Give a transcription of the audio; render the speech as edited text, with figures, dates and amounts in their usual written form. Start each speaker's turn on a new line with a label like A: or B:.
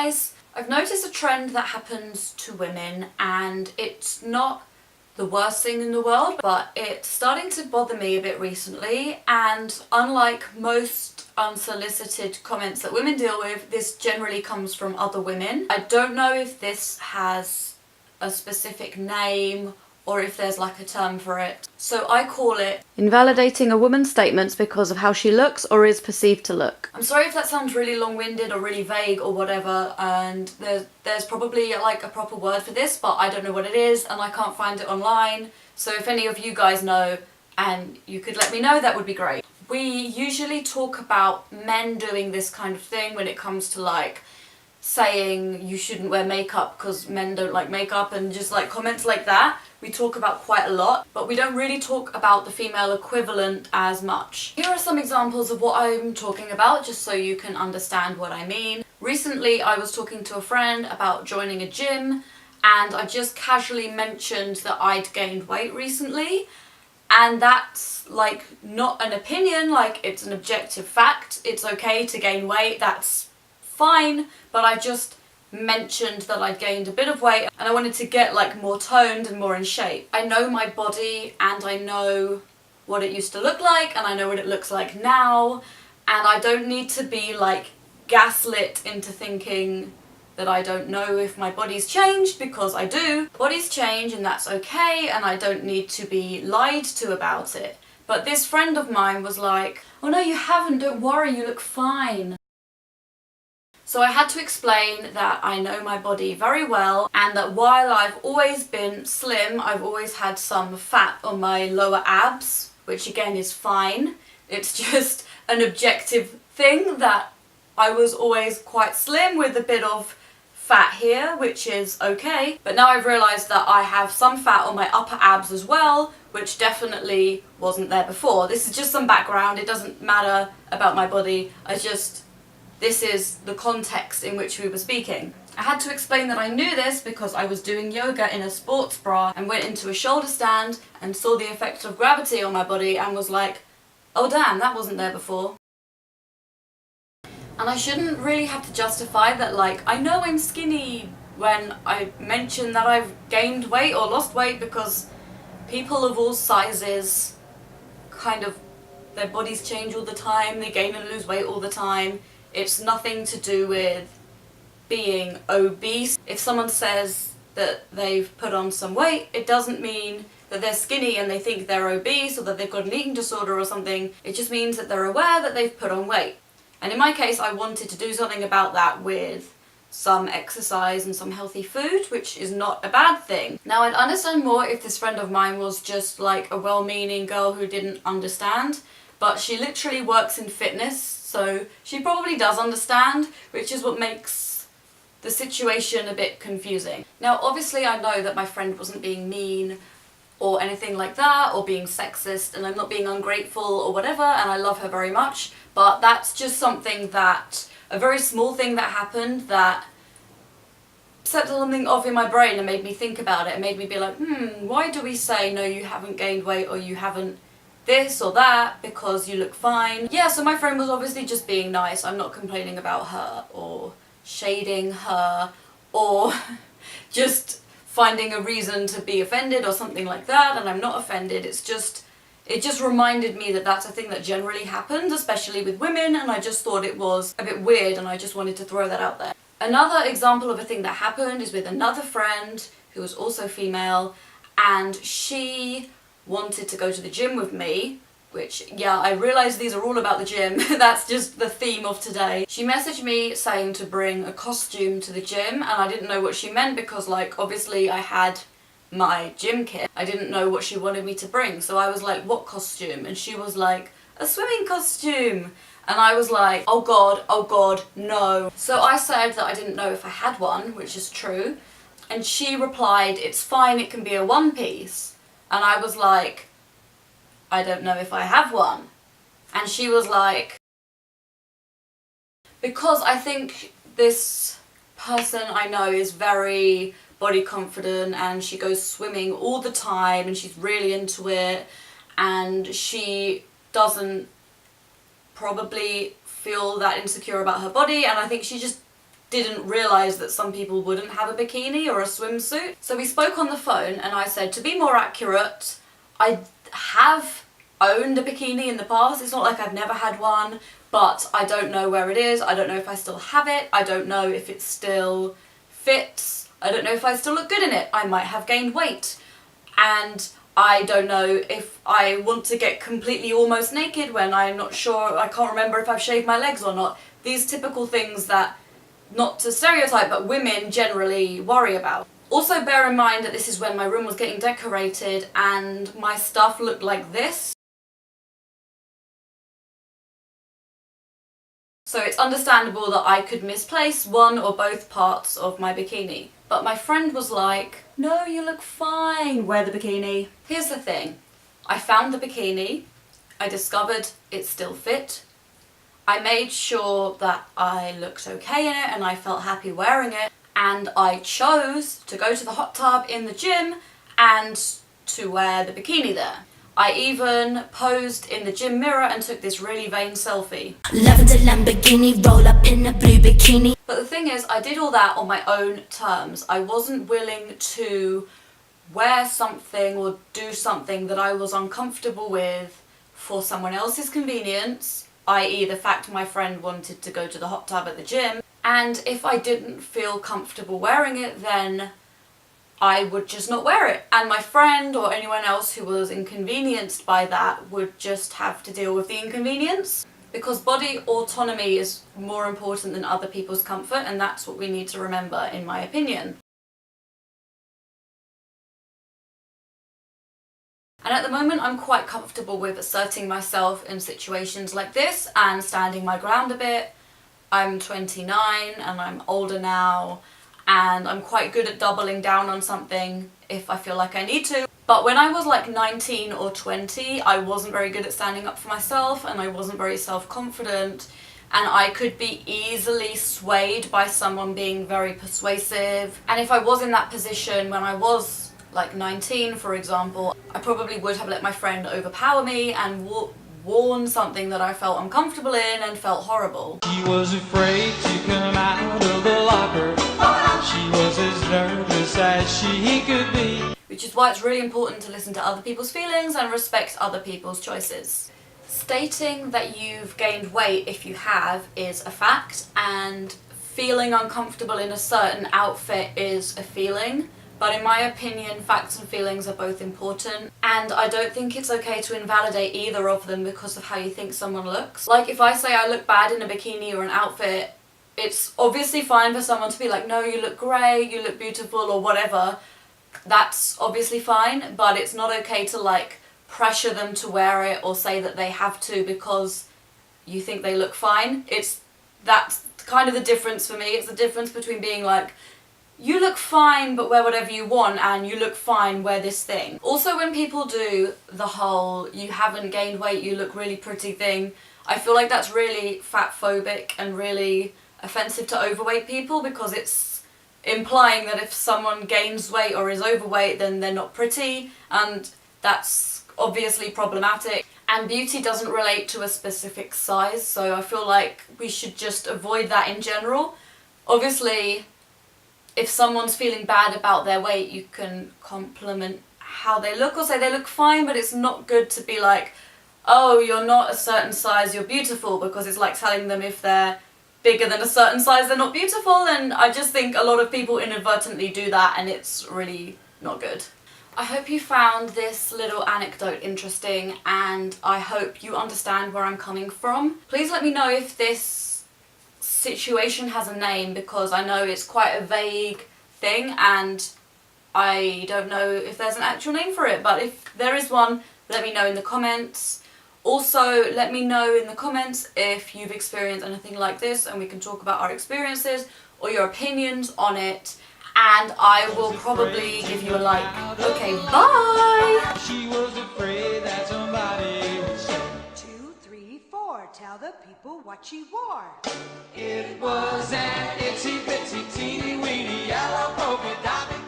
A: guys. I've noticed a trend that happens to women, and it's not the worst thing in the world, but it's starting to bother me a bit recently, and unlike most unsolicited comments that women deal with, this generally comes from other women. I don't know if this has a specific name or if there's like a term for it. So I call it invalidating a woman's statements because of how she looks or is perceived to look. I'm sorry if that sounds really long-winded or really vague or whatever, and there's probably like a proper word for this, but I don't know what it is and I can't find it online. So if any of you guys know and you could let me know, that would be great. We usually talk about men doing this kind of thing when it comes to like saying you shouldn't wear makeup because men don't like makeup, and just like comments like that we talk about quite a lot, but we don't really talk about the female equivalent as much. Here are some examples of what I'm talking about, just so you can understand what I mean. Recently I was talking to a friend about joining a gym, and I just casually mentioned that I'd gained weight recently, and that's like not an opinion, like it's an objective fact. It's okay to gain weight, that's fine, but I just mentioned that I'd gained a bit of weight and I wanted to get like more toned and more in shape. I know my body and I know what it used to look like and I know what it looks like now, and I don't need to be like gaslit into thinking that I don't know if my body's changed, because I do. Bodies change and that's okay, and I don't need to be lied to about it. But this friend of mine was like, oh no you haven't, don't worry, you look fine. So I had to explain that I know my body very well, and that while I've always been slim, I've always had some fat on my lower abs, which again is fine. It's just an objective thing that I was always quite slim with a bit of fat here, which is okay. But now I've realised that I have some fat on my upper abs as well, which definitely wasn't there before. This is just some background, it doesn't matter about my body, this is the context in which we were speaking. I had to explain that I knew this because I was doing yoga in a sports bra and went into a shoulder stand and saw the effect of gravity on my body and was like, oh damn, that wasn't there before. And I shouldn't really have to justify that, like, I know I'm skinny when I mention that I've gained weight or lost weight, because people of all sizes kind of, their bodies change all the time, they gain and lose weight all the time. It's nothing to do with being obese. If someone says that they've put on some weight, it doesn't mean that they're skinny and they think they're obese or that they've got an eating disorder or something. It just means that they're aware that they've put on weight. And in my case, I wanted to do something about that with some exercise and some healthy food, which is not a bad thing. Now, I'd understand more if this friend of mine was just like a well-meaning girl who didn't understand, but she literally works in fitness, so she probably does understand, which is what makes the situation a bit confusing. Now, obviously I know that my friend wasn't being mean or anything like that, or being sexist, and I'm not being ungrateful or whatever, and I love her very much, but that's just something that, a very small thing that happened that set something off in my brain and made me think about it, and made me be like, why do we say, no, you haven't gained weight, or you haven't this or that, because you look fine. Yeah, so my friend was obviously just being nice. I'm not complaining about her or shading her or just finding a reason to be offended or something like that, and I'm not offended. It just reminded me that that's a thing that generally happens, especially with women, and I just thought it was a bit weird, and I just wanted to throw that out there. Another example of a thing that happened is with another friend who was also female, and she wanted to go to the gym with me, which, yeah, I realise these are all about the gym. That's just the theme of today. She messaged me saying to bring a costume to the gym, and I didn't know what she meant because, like, obviously I had my gym kit. I didn't know what she wanted me to bring, so I was like, what costume? And she was like, a swimming costume. And I was like, oh god, no. So I said that I didn't know if I had one, which is true, and she replied, it's fine, it can be a one-piece. And I was like, I don't know if I have one. And she was like, because I think this person I know is very body confident and she goes swimming all the time and she's really into it, and she doesn't probably feel that insecure about her body, and I think she just didn't realise that some people wouldn't have a bikini or a swimsuit. So we spoke on the phone and I said, to be more accurate, I have owned a bikini in the past. It's not like I've never had one, but I don't know where it is. I don't know if I still have it. I don't know if it still fits. I don't know if I still look good in it. I might have gained weight. And I don't know if I want to get completely almost naked when I'm not sure, I can't remember if I've shaved my legs or not. These typical things that, not to stereotype, but women generally worry about. Also bear in mind that this is when my room was getting decorated and my stuff looked like this. So it's understandable that I could misplace one or both parts of my bikini. But my friend was like, no, you look fine, wear the bikini. Here's the thing, I found the bikini, I discovered it still fit, I made sure that I looked okay in it and I felt happy wearing it, and I chose to go to the hot tub in the gym and to wear the bikini there. I even posed in the gym mirror and took this really vain selfie. Lavender Lamborghini, roll up in a blue bikini. But the thing is, I did all that on my own terms. I wasn't willing to wear something or do something that I was uncomfortable with for someone else's convenience, i.e. the fact my friend wanted to go to the hot tub at the gym. And if I didn't feel comfortable wearing it, then I would just not wear it. And my friend or anyone else who was inconvenienced by that would just have to deal with the inconvenience. Because body autonomy is more important than other people's comfort, and that's what we need to remember, in my opinion. And at the moment I'm quite comfortable with asserting myself in situations like this and standing my ground a bit. I'm 29 and I'm older now, and I'm quite good at doubling down on something if I feel like I need to. But when I was like 19 or 20, I wasn't very good at standing up for myself and I wasn't very self-confident, and I could be easily swayed by someone being very persuasive. And if I was in that position when I was like 19, for example, I probably would have let my friend overpower me and worn something that I felt uncomfortable in and felt horrible.
B: She was afraid to come out of the locker. She was as nervous as she could be.
A: Which is why it's really important to listen to other people's feelings and respect other people's choices. Stating that you've gained weight, if you have, is a fact, and feeling uncomfortable in a certain outfit is a feeling. But in my opinion, facts and feelings are both important, and I don't think it's okay to invalidate either of them because of how you think someone looks. Like, if I say I look bad in a bikini or an outfit, it's obviously fine for someone to be like, no, you look great, you look beautiful, or whatever. That's obviously fine, but it's not okay to like pressure them to wear it or say that they have to because you think they look fine. That's kind of the difference for me. It's the difference between being like, you look fine but wear whatever you want, and you look fine, wear this thing. Also, when people do the whole you haven't gained weight, you look really pretty thing, I feel like that's really fat phobic and really offensive to overweight people, because it's implying that if someone gains weight or is overweight then they're not pretty, and that's obviously problematic. And beauty doesn't relate to a specific size, so I feel like we should just avoid that in general. Obviously, if someone's feeling bad about their weight, you can compliment how they look or say they look fine, but it's not good to be like, oh, you're not a certain size, you're beautiful, because it's like telling them if they're bigger than a certain size they're not beautiful, and I just think a lot of people inadvertently do that and it's really not good. I hope you found this little anecdote interesting, and I hope you understand where I'm coming from. Please let me know if this situation has a name, because I know it's quite a vague thing and I don't know if there's an actual name for it, but if there is one, let me know in the comments. Also, let me know in the comments if you've experienced anything like this and we can talk about our experiences or your opinions on it, and I will probably give you a like. Okay, bye!
B: She was afraid that somebody would say,
C: 2, 3, 4, tell the people what she wore.
B: it was an itsy bitsy teeny weeny yellow polka dot.